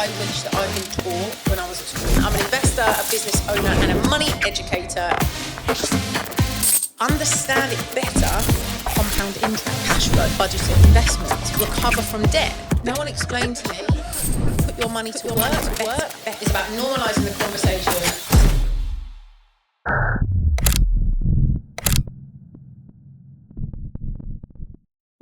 I wish that I'd been taught when I was at school. I'm an investor, a business owner, and a money educator. Understand it better. Compound interest, cash flow, budgeting, investments, recover from debt. No one explained to me, put your money to work. It's about normalising the conversation.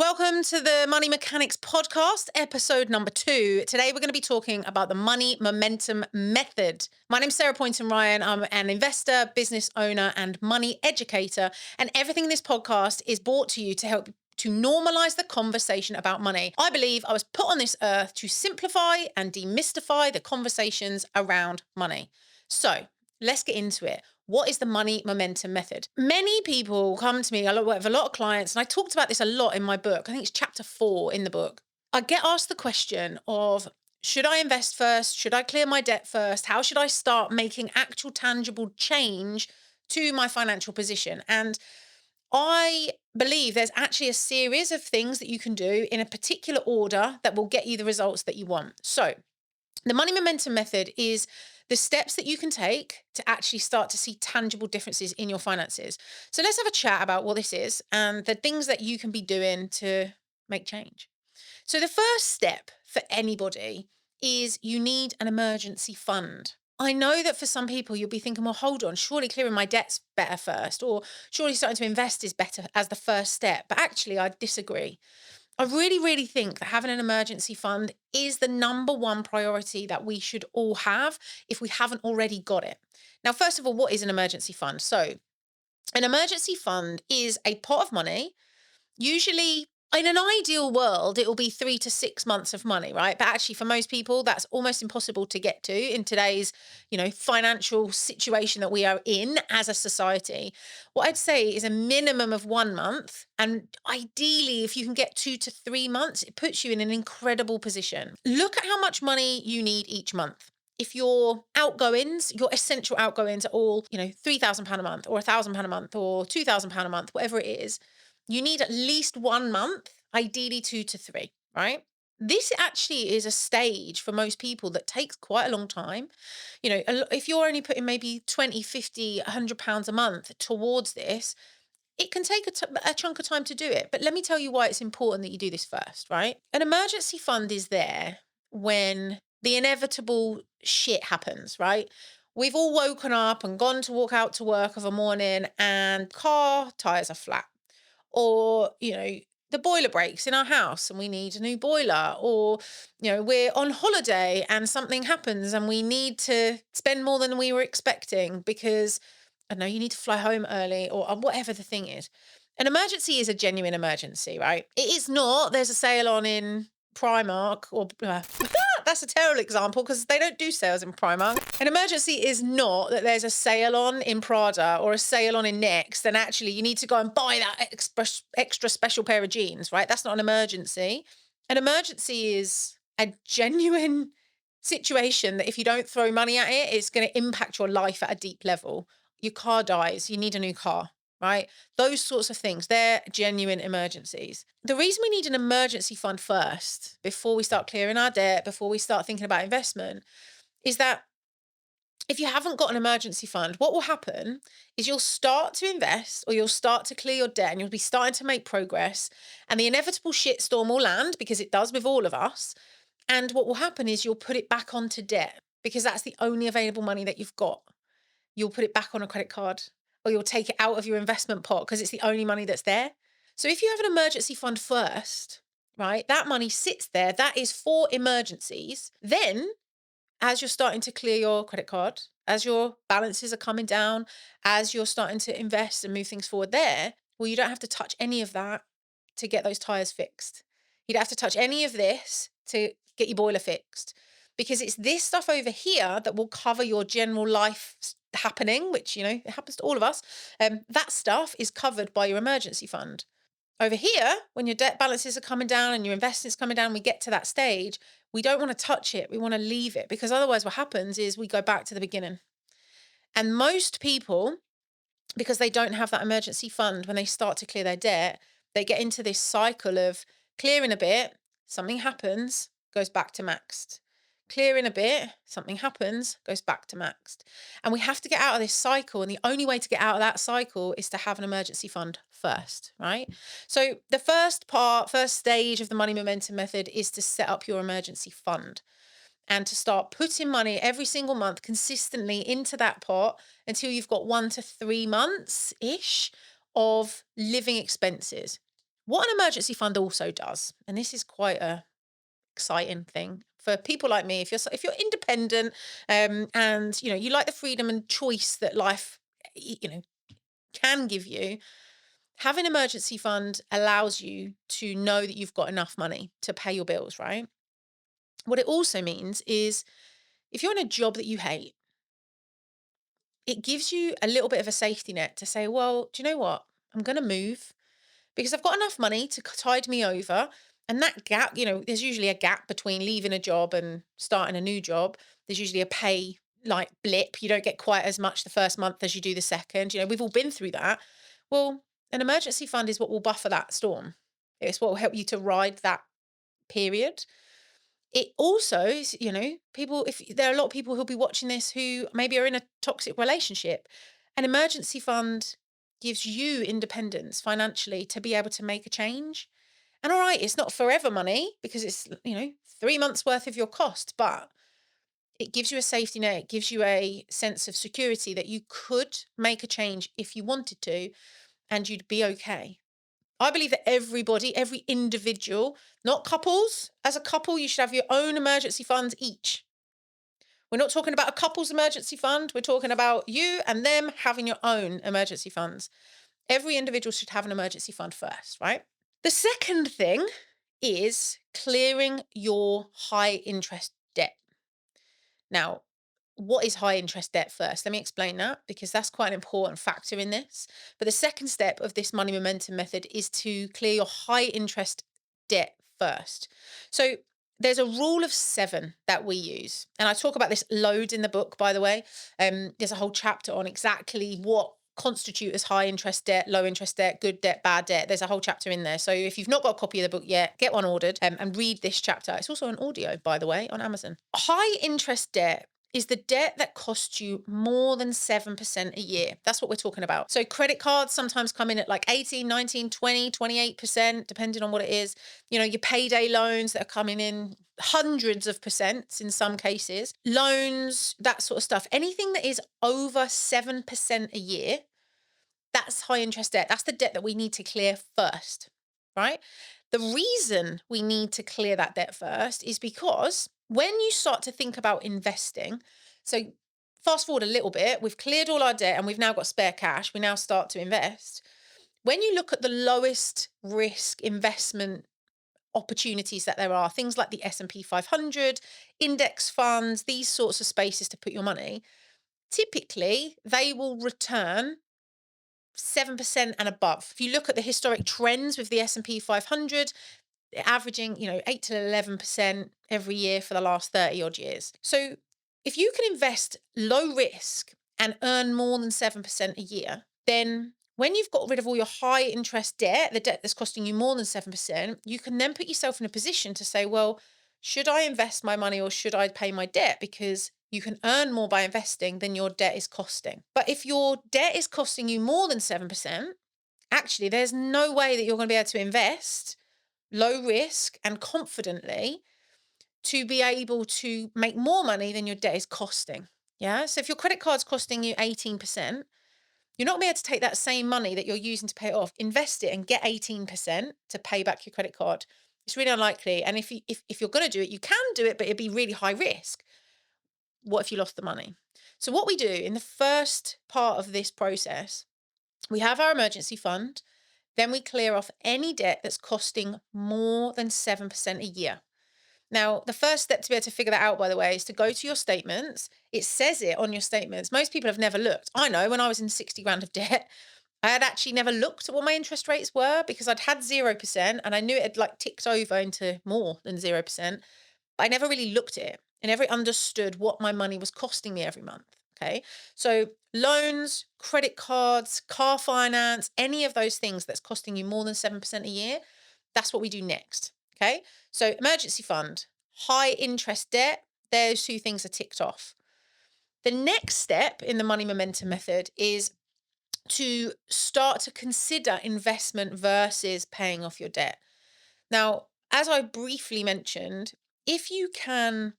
Welcome to the Money Mechanics podcast, episode number 2. Today we're going to be talking about the money momentum method. My name's Sarah Poynton-Ryan. I'm an investor, business owner, and money educator. And everything in this podcast is brought to you to help to normalize the conversation about money. I believe I was put on this earth to simplify and demystify the conversations around money. So let's get into it. What is the money momentum method? Many people come to me, I have a lot of clients, and I talked about this a lot in my book. I think it's chapter 4 in the book. I get asked the question of, should I invest first? Should I clear my debt first? How should I start making actual tangible change to my financial position? And I believe there's actually a series of things that you can do in a particular order that will get you the results that you want. So the money momentum method is the steps that you can take to actually start to see tangible differences in your finances. So let's have a chat about what this is and the things that you can be doing to make change. So the first step for anybody is you need an emergency fund. I know that for some people you'll be thinking, well, hold on, surely clearing my debt's better first, or surely starting to invest is better as the first step. But actually, I disagree. I really think that having an emergency fund is the number one priority that we should all have if we haven't already got it. Now, first of all, what is an emergency fund? So an emergency fund is a pot of money, usually in an ideal world, it will be 3 to 6 months of money, right? But actually for most people, that's almost impossible to get to in today's, financial situation that we are in as a society. What I'd say is a minimum of 1 month. And ideally, if you can get 2 to 3 months, it puts you in an incredible position. Look at how much money you need each month. If your outgoings, your essential outgoings are all, £3,000 a month or £1,000 a month or £2,000 a month, whatever it is, you need at least 1 month, ideally 2 to 3, right? This actually is a stage for most people that takes quite a long time. If you're only putting maybe 20, 50, £100 a month towards this, it can take a chunk of time to do it. But let me tell you why it's important that you do this first, right? An emergency fund is there when the inevitable shit happens, right? We've all woken up and gone to walk out to work of a morning and car tires are flat. Or, the boiler breaks in our house and we need a new boiler. Or, we're on holiday and something happens and we need to spend more than we were expecting because, I don't know, you need to fly home early or whatever the thing is. An emergency is a genuine emergency, right? It is not, there's a sale on in Primark or... That's a terrible example because they don't do sales in Primark. An emergency is not that there's a sale on in Prada or a sale on in Next and actually you need to go and buy that extra special pair of jeans, right? That's not an emergency. An emergency is a genuine situation that if you don't throw money at it, it's going to impact your life at a deep level. Your car dies, you need a new car. Right? Those sorts of things, they're genuine emergencies. The reason we need an emergency fund first, before we start clearing our debt, before we start thinking about investment, is that if you haven't got an emergency fund, what will happen is you'll start to invest or you'll start to clear your debt and you'll be starting to make progress and the inevitable shitstorm will land because it does with all of us. And what will happen is you'll put it back onto debt because that's the only available money that you've got. You'll put it back on a credit card. Or you'll take it out of your investment pot because it's the only money that's there. So if you have an emergency fund first, right, that money sits there. That is for emergencies. Then, as you're starting to clear your credit card, as your balances are coming down, as you're starting to invest and move things forward there, well, you don't have to touch any of that to get those tires fixed. You don't have to touch any of this to get your boiler fixed. Because it's this stuff over here that will cover your general life happening, which, it happens to all of us. That stuff is covered by your emergency fund. Over here, when your debt balances are coming down and your investments coming down, we get to that stage, we don't want to touch it. We want to leave it because otherwise what happens is we go back to the beginning. And most people, because they don't have that emergency fund, when they start to clear their debt, they get into this cycle of clearing a bit, something happens, goes back to maxed. clearing a bit, something happens, goes back to maxed. And we have to get out of this cycle. And the only way to get out of that cycle is to have an emergency fund first, right? So the first stage of the money momentum method is to set up your emergency fund and to start putting money every single month consistently into that pot until you've got 1 to 3 months-ish of living expenses. What an emergency fund also does, and this is quite a exciting thing for people like me, if you're independent, and you like the freedom and choice that life can give you, having an emergency fund allows you to know that you've got enough money to pay your bills, right? What it also means is if you're in a job that you hate, it gives you a little bit of a safety net to say, well, do you know what? I'm going to move because I've got enough money to tide me over. And that gap, there's usually a gap between leaving a job and starting a new job. There's usually a pay like blip. You don't get quite as much the first month as you do the second. We've all been through that. Well, an emergency fund is what will buffer that storm. It's what will help you to ride that period. It also is, people, if there are a lot of people who'll be watching this who maybe are in a toxic relationship, an emergency fund gives you independence financially to be able to make a change. And all right, it's not forever money because it's, 3 months worth of your cost, but it gives you a safety net. It gives you a sense of security that you could make a change if you wanted to, and you'd be okay. I believe that everybody, every individual, not couples, as a couple, you should have your own emergency funds each. We're not talking about a couple's emergency fund. We're talking about you and them having your own emergency funds. Every individual should have an emergency fund first, right? The second thing is clearing your high interest debt. Now, what is high interest debt first? Let me explain that because that's quite an important factor in this. But the second step of this money momentum method is to clear your high interest debt first. So there's a rule of 7 that we use. And I talk about this loads in the book, by the way. There's a whole chapter on exactly what constitute as high interest debt, low interest debt, good debt, bad debt. There's a whole chapter in there. So if you've not got a copy of the book yet, get one ordered, and read this chapter. It's also an audio, by the way, on Amazon. High interest debt is the debt that costs you more than 7% a year. That's what we're talking about. So credit cards sometimes come in at like 18, 19, 20, 28%, depending on what it is. Your payday loans that are coming in hundreds of percents in some cases. Loans, that sort of stuff. Anything that is over 7% a year, that's high interest debt. That's the debt that we need to clear first, right? The reason we need to clear that debt first is because when you start to think about investing, so fast forward a little bit, we've cleared all our debt and we've now got spare cash. We now start to invest. When you look at the lowest risk investment opportunities that there are, things like the S&P 500, index funds, these sorts of spaces to put your money, typically they will return 7% and above. If you look at the historic trends with the S&P 500, they're averaging, 8 to 11% every year for the last 30 odd years. So if you can invest low risk and earn more than 7% a year, then when you've got rid of all your high interest debt, the debt that's costing you more than 7%, you can then put yourself in a position to say, well, should I invest my money or should I pay my debt? Because you can earn more by investing than your debt is costing. But if your debt is costing you more than 7%, actually, there's no way that you're going to be able to invest low risk and confidently to be able to make more money than your debt is costing. Yeah. So if your credit card's costing you 18%, you're not going to be able to take that same money that you're using to pay it off, invest it and get 18% to pay back your credit card. It's really unlikely. And if you're going to do it, you can do it, but it'd be really high risk. What if you lost the money? So what we do in the first part of this process, we have our emergency fund. Then we clear off any debt that's costing more than 7% a year. Now, the first step to be able to figure that out, by the way, is to go to your statements. It says it on your statements. Most people have never looked. I know when I was in 60 grand of debt, I had actually never looked at what my interest rates were because I'd had 0% and I knew it had like ticked over into more than 0%. But I never really looked at it. I never understood what my money was costing me every month. Okay. So loans, credit cards, car finance, any of those things that's costing you more than 7% a year, that's what we do next. Okay. So emergency fund, high interest debt, those two things are ticked off. The next step in the money momentum method is to start to consider investment versus paying off your debt. Now, as I briefly mentioned, if you can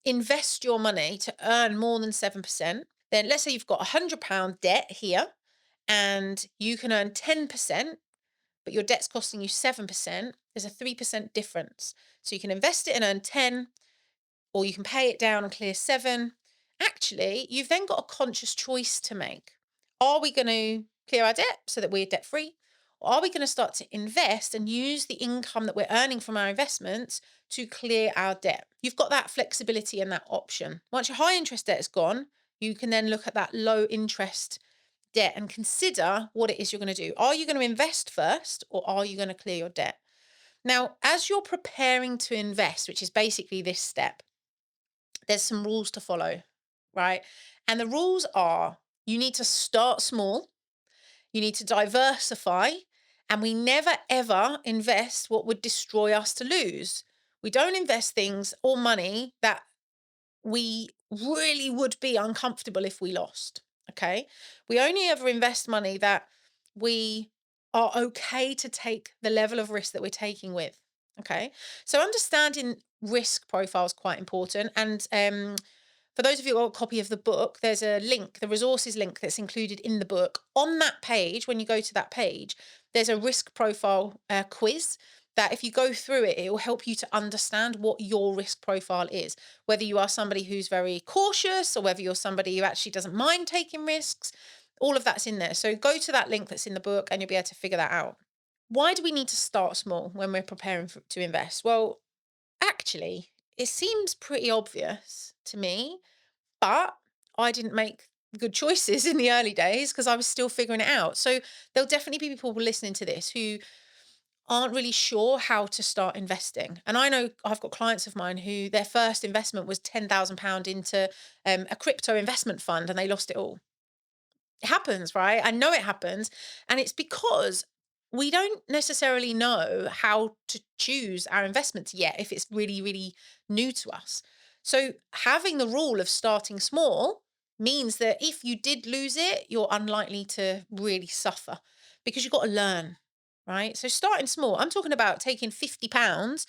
invest your money to earn more than 7%, then let's say you've got £100 debt here and you can earn 10%, but your debt's costing you 7%, there's a 3% difference. So you can invest it and earn 10, or you can pay it down and clear 7. Actually, you've then got a conscious choice to make. Are we going to clear our debt so that we're debt free? Or are we going to start to invest and use the income that we're earning from our investments to clear our debt? You've got that flexibility and that option. Once your high interest debt is gone, you can then look at that low interest debt and consider what it is you're going to do. Are you going to invest first, or are you going to clear your debt? Now, as you're preparing to invest, which is basically this step, there's some rules to follow, right? And the rules are, you need to start small, you need to diversify, and we never ever invest what would destroy us to lose. We don't invest things or money that we really would be uncomfortable if we lost. Okay. We only ever invest money that we are okay to take the level of risk that we're taking with. Okay. So understanding risk profile is quite important. And for those of you who got a copy of the book, there's a link, the resources link that's included in the book. On that page, when you go to that page, there's a risk profile quiz that if you go through it, it will help you to understand what your risk profile is. Whether you are somebody who's very cautious or whether you're somebody who actually doesn't mind taking risks, all of that's in there. So go to that link that's in the book and you'll be able to figure that out. Why do we need to start small when we're preparing to invest? Well, actually, it seems pretty obvious to me, but I didn't make good choices in the early days because I was still figuring it out. So there'll definitely be people listening to this who aren't really sure how to start investing. And I know I've got clients of mine who their first investment was £10,000 into a crypto investment fund and they lost it all. It happens, right? I know it happens. And it's because we don't necessarily know how to choose our investments yet if it's really, really new to us. So having the rule of starting small means that if you did lose it, you're unlikely to really suffer because you've got to learn, right? So starting small, I'm talking about taking £50,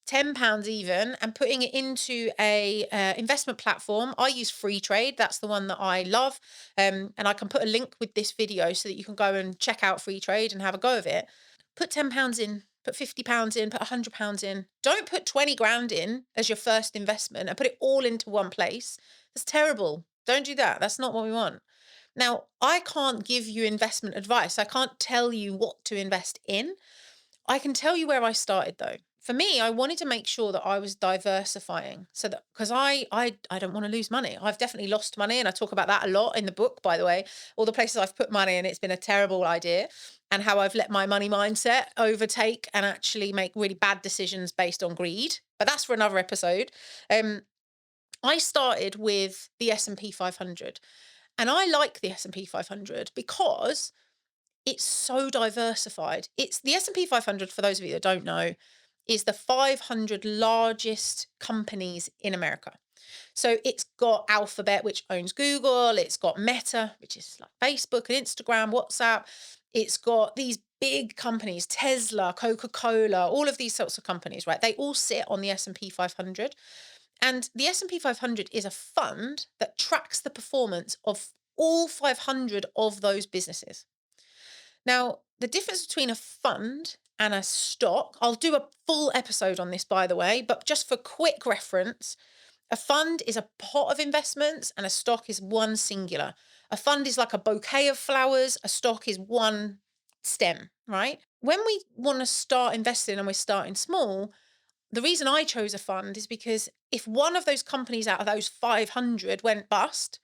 £10 even, and putting it into a investment platform. I use Free Trade. That's the one that I love. And I can put a link with this video so that you can go and check out Free Trade and have a go of it. Put £10 in, put £50 in, put £100 in. Don't put 20 grand in as your first investment and put it all into one place. That's terrible. Don't do that. That's not what we want. Now, I can't give you investment advice. I can't tell you what to invest in. I can tell you where I started though. For me, I wanted to make sure that I was diversifying so that because I don't want to lose money. I've definitely lost money and I talk about that a lot in the book, by the way. All the places I've put money and it's been a terrible idea and how I've let my money mindset overtake and actually make really bad decisions based on greed. But that's for another episode. I started with the S&P 500 and I like the S&P 500 because it's so diversified. It's the S&P 500, for those of you that don't know, is the 500 largest companies in America. So it's got Alphabet, which owns Google. It's got Meta, which is like Facebook and Instagram, WhatsApp. It's got these big companies, Tesla, Coca-Cola, all of these sorts of companies, right? They all sit on the S&P 500. And the S&P 500 is a fund that tracks the performance of all 500 of those businesses. Now, the difference between a fund and a stock, I'll do a full episode on this, by the way, but just for quick reference, a fund is a pot of investments and a stock is one singular. A fund is like a bouquet of flowers, a stock is one stem, right? When we want to start investing and we're starting small, the reason I chose a fund is because if one of those companies out of those 500 went bust,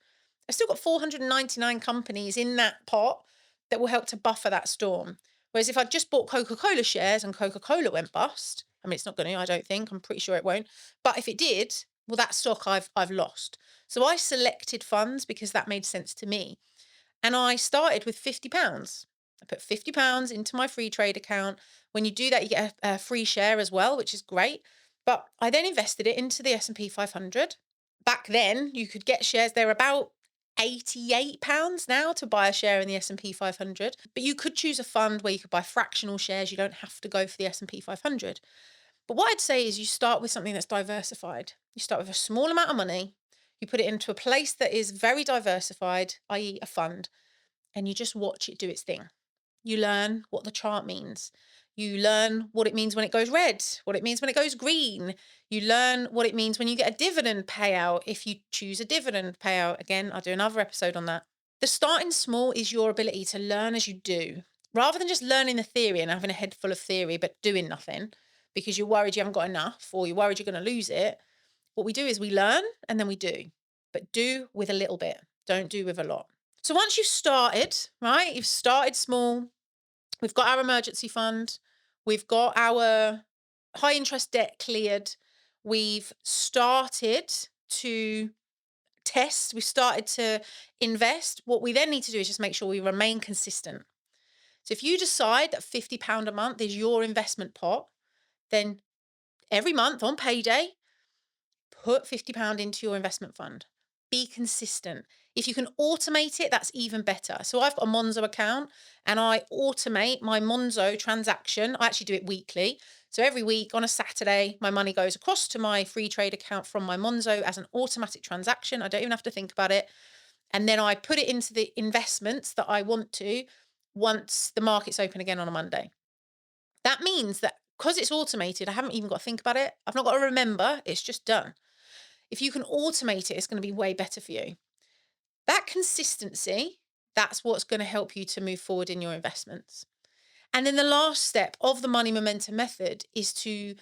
I've still got 499 companies in that pot that will help to buffer that storm. Whereas if I just bought Coca-Cola shares and Coca-Cola went bust, I mean, it's not going to, I don't think, I'm pretty sure it won't. But if it did, well, that stock I've lost. So I selected funds because that made sense to me. And I started with £50. I put £50 into my free trade account. When you do that, you get a free share as well, which is great. But I then invested it into the S&P 500. Back then, you could get shares. They're about £88 now to buy a share in the S&P 500. But you could choose a fund where you could buy fractional shares. You don't have to go for the S&P 500. But what I'd say is you start with something that's diversified. You start with a small amount of money. You put it into a place that is very diversified, i.e. a fund, and you just watch it do its thing. You learn what the chart means. You learn what it means when it goes red, what it means when it goes green. You learn what it means when you get a dividend payout, if you choose a dividend payout. Again, I'll do another episode on that. The starting small is your ability to learn as you do, rather than just learning the theory and having a head full of theory, but doing nothing because you're worried you haven't got enough or you're worried you're going to lose it. What we do is we learn and then we do, but do with a little bit. Don't do with a lot. So once you've started, right, you've started small, we've got our emergency fund, we've got our high interest debt cleared, we've started to test, we've started to invest. What we then need to do is just make sure we remain consistent. So if you decide that £50 a month is your investment pot, then every month on payday, put £50 into your investment fund. Be consistent. If you can automate it, that's even better. So I've got a Monzo account and I automate my Monzo transaction. I actually do it weekly. So every week on a Saturday, my money goes across to my free trade account from my Monzo as an automatic transaction. I don't even have to think about it. And then I put it into the investments that I want to once the market's open again on a Monday. That means that because it's automated, I haven't even got to think about it. I've not got to remember. It's just done. If you can automate it, it's going to be way better for you. That consistency, that's what's going to help you to move forward in your investments. And then the last step of the money momentum method is to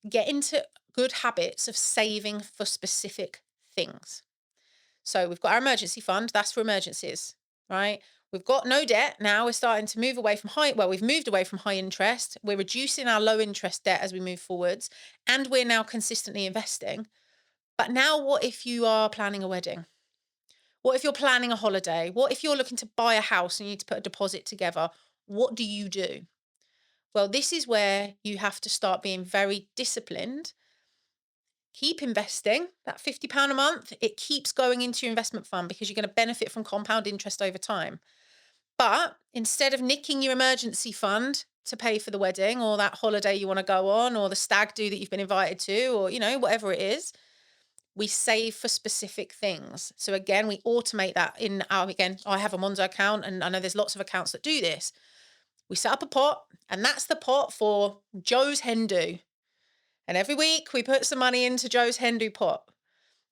get into good habits of saving for specific things. So we've got our emergency fund, that's for emergencies, right? We've got no debt. Now we're starting to move away from we've moved away from high interest. We're reducing our low interest debt as we move forwards, and we're now consistently investing. But now what if you are planning a wedding? What if you're planning a holiday? What if you're looking to buy a house and you need to put a deposit together? What do you do? Well, this is where you have to start being very disciplined. Keep investing. That £50 a month, it keeps going into your investment fund because you're going to benefit from compound interest over time. But instead of nicking your emergency fund to pay for the wedding or that holiday you want to go on or the stag do that you've been invited to or, whatever it is, we save for specific things. So again, we automate that I have a Monzo account and I know there's lots of accounts that do this. We set up a pot and that's the pot for Joe's hen do. And every week we put some money into Joe's hen do pot.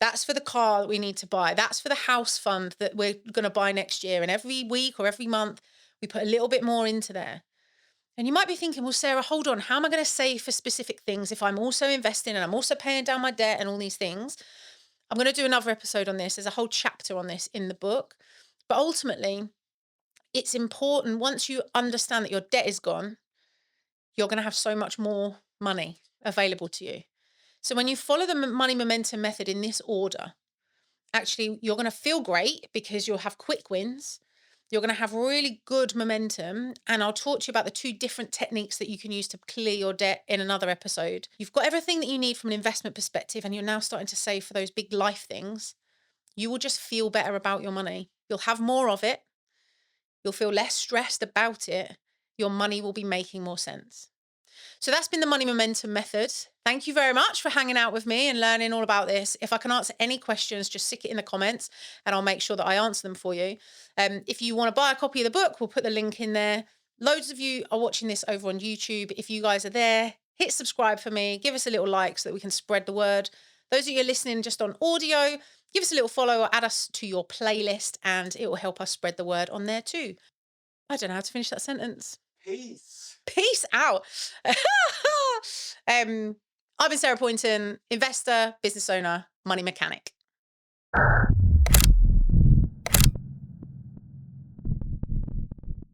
That's for the car that we need to buy. That's for the house fund that we're going to buy next year. And every week or every month, we put a little bit more into there. And you might be thinking, well, Sarah, hold on. How am I going to save for specific things if I'm also investing and I'm also paying down my debt and all these things? I'm going to do another episode on this. There's a whole chapter on this in the book. But ultimately, it's important once you understand that your debt is gone, you're going to have so much more money available to you. So when you follow the money momentum method in this order, actually, you're going to feel great because you'll have quick wins. You're going to have really good momentum. And I'll talk to you about the 2 different techniques that you can use to clear your debt in another episode. You've got everything that you need from an investment perspective and you're now starting to save for those big life things. You will just feel better about your money. You'll have more of it. You'll feel less stressed about it. Your money will be making more sense. So that's been the money momentum method. Thank you very much for hanging out with me and learning all about this. If I can answer any questions, just stick it in the comments and I'll make sure that I answer them for you. If you want to buy a copy of the book, we'll put the link in there. Loads of you are watching this over on YouTube. If you guys are there, hit subscribe for me. Give us a little like so that we can spread the word. Those of you listening just on audio, give us a little follow or add us to your playlist and it will help us spread the word on there too. I don't know how to finish that sentence. Peace out. I've been Sarah Poynton, investor, business owner, money mechanic.